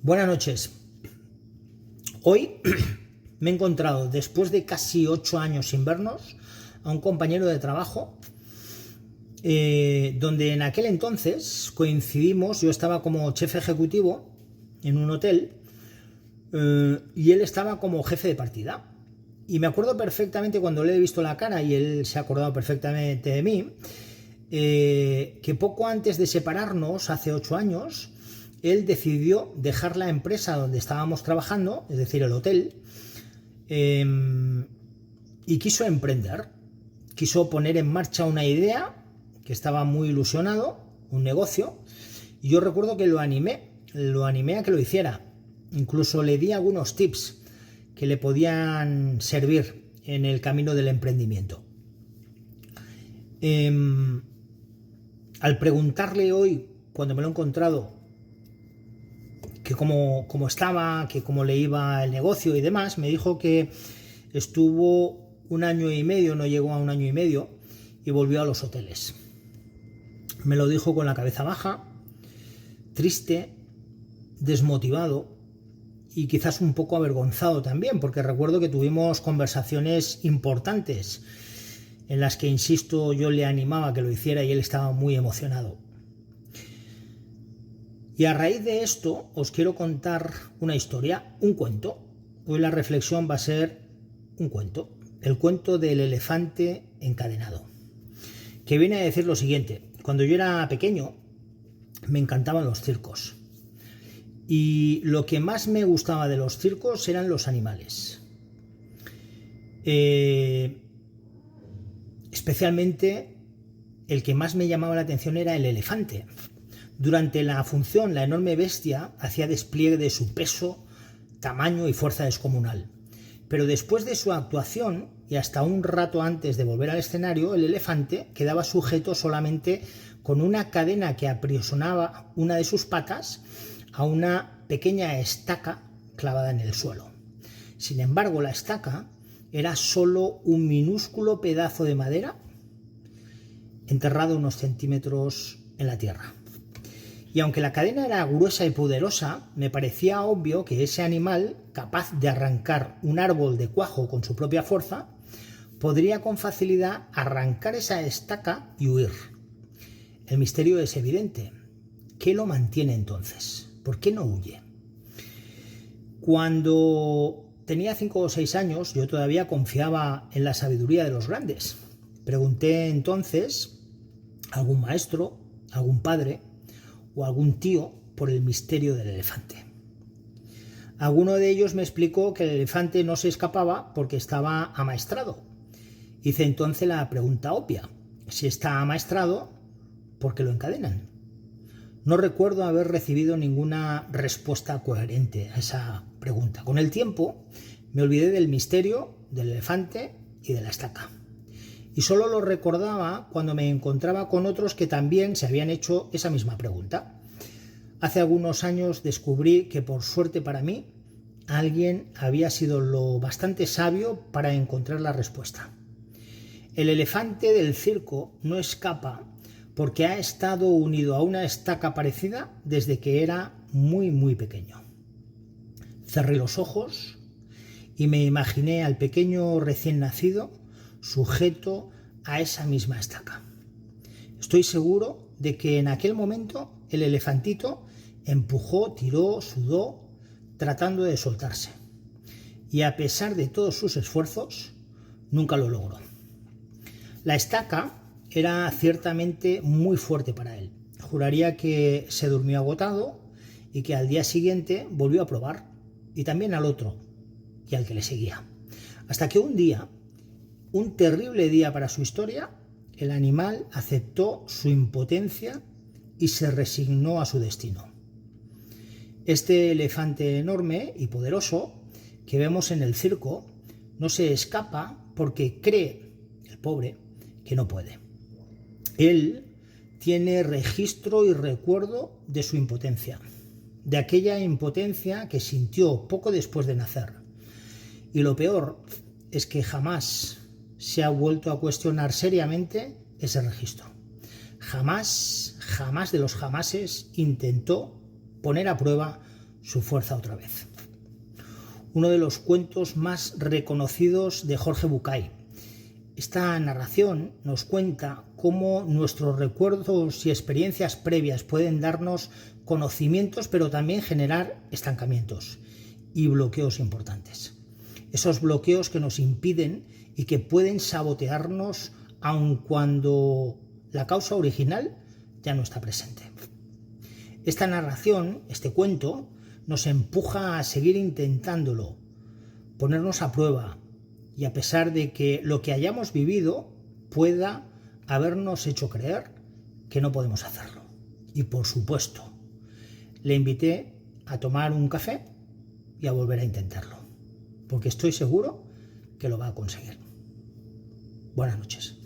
Buenas noches. Hoy me he encontrado, después de casi 8 años sin vernos, a un compañero de trabajo donde en aquel entonces coincidimos. Yo estaba como jefe ejecutivo en un hotel y él estaba como jefe de partida. Y me acuerdo perfectamente cuando le he visto la cara, y él se ha acordado perfectamente de mí, que poco antes de separarnos, hace 8 años, él decidió dejar la empresa donde estábamos trabajando, es decir, el hotel, y quiso emprender. Quiso poner en marcha una idea, que estaba muy ilusionado, un negocio, y yo recuerdo que lo animé a que lo hiciera. Incluso le di algunos tips que le podían servir en el camino del emprendimiento. Al preguntarle hoy, cuando me lo he encontrado, que cómo estaba, que cómo le iba el negocio y demás, me dijo que estuvo 1 año y medio, no llegó a 1 año y medio, y volvió a los hoteles. Me lo dijo con la cabeza baja, triste, desmotivado y quizás un poco avergonzado también, porque recuerdo que tuvimos conversaciones importantes en las que, insisto, yo le animaba a que lo hiciera y él estaba muy emocionado. Y a raíz de esto os quiero contar una historia, un cuento. Hoy la reflexión va a ser un cuento, el cuento del elefante encadenado, que viene a decir lo siguiente. Cuando yo era pequeño me encantaban los circos, y lo que más me gustaba de los circos eran los animales. Especialmente el que más me llamaba la atención era el elefante. Durante la función, la enorme bestia hacía despliegue de su peso, tamaño y fuerza descomunal. Pero después de su actuación, y hasta un rato antes de volver al escenario, el elefante quedaba sujeto solamente con una cadena que aprisionaba una de sus patas a una pequeña estaca clavada en el suelo. Sin embargo, la estaca era solo un minúsculo pedazo de madera enterrado unos centímetros en la tierra. Y aunque la cadena era gruesa y poderosa, me parecía obvio que ese animal, capaz de arrancar un árbol de cuajo con su propia fuerza, podría con facilidad arrancar esa estaca y huir. El misterio es evidente. ¿Qué lo mantiene entonces? ¿Por qué no huye? Cuando tenía 5 o 6 años, yo todavía confiaba en la sabiduría de los grandes. Pregunté entonces a algún maestro, a algún padre o algún tío por el misterio del elefante. Alguno de ellos me explicó que el elefante no se escapaba porque estaba amaestrado. Hice entonces la pregunta obvia: si está amaestrado, ¿por qué lo encadenan? No recuerdo haber recibido ninguna respuesta coherente a esa pregunta. Con el tiempo me olvidé del misterio del elefante y de la estaca, y solo lo recordaba cuando me encontraba con otros que también se habían hecho esa misma pregunta. Hace algunos años descubrí que, por suerte para mí, alguien había sido lo bastante sabio para encontrar la respuesta. El elefante del circo no escapa porque ha estado unido a una estaca parecida desde que era muy pequeño. Cerré los ojos y me imaginé al pequeño recién nacido sujeto a esa misma estaca. Estoy seguro de que en aquel momento el elefantito empujó, tiró, sudó, tratando de soltarse. Y a pesar de todos sus esfuerzos, nunca lo logró. La estaca era ciertamente muy fuerte para él. Juraría que se durmió agotado y que al día siguiente volvió a probar, y también al otro y al que le seguía. Hasta que un día, un terrible día para su historia, el animal aceptó su impotencia y se resignó a su destino. Este elefante enorme y poderoso que vemos en el circo no se escapa porque cree, el pobre, que no puede. Él tiene registro y recuerdo de su impotencia, de aquella impotencia que sintió poco después de nacer. Y lo peor es que jamás se ha vuelto a cuestionar seriamente ese registro. Jamás de los jamases intentó poner a prueba su fuerza otra vez. Uno de los cuentos más reconocidos de Jorge Bucay. Esta narración nos cuenta cómo nuestros recuerdos y experiencias previas pueden darnos conocimientos, pero también generar estancamientos y bloqueos importantes. Esos bloqueos que nos impiden y que pueden sabotearnos aun cuando la causa original ya no está presente. Esta narración, este cuento, nos empuja a seguir intentándolo, ponernos a prueba, y a pesar de que lo que hayamos vivido pueda habernos hecho creer que no podemos hacerlo. Y por supuesto, le invité a tomar un café y a volver a intentarlo, porque estoy seguro que lo va a conseguir. Buenas noches.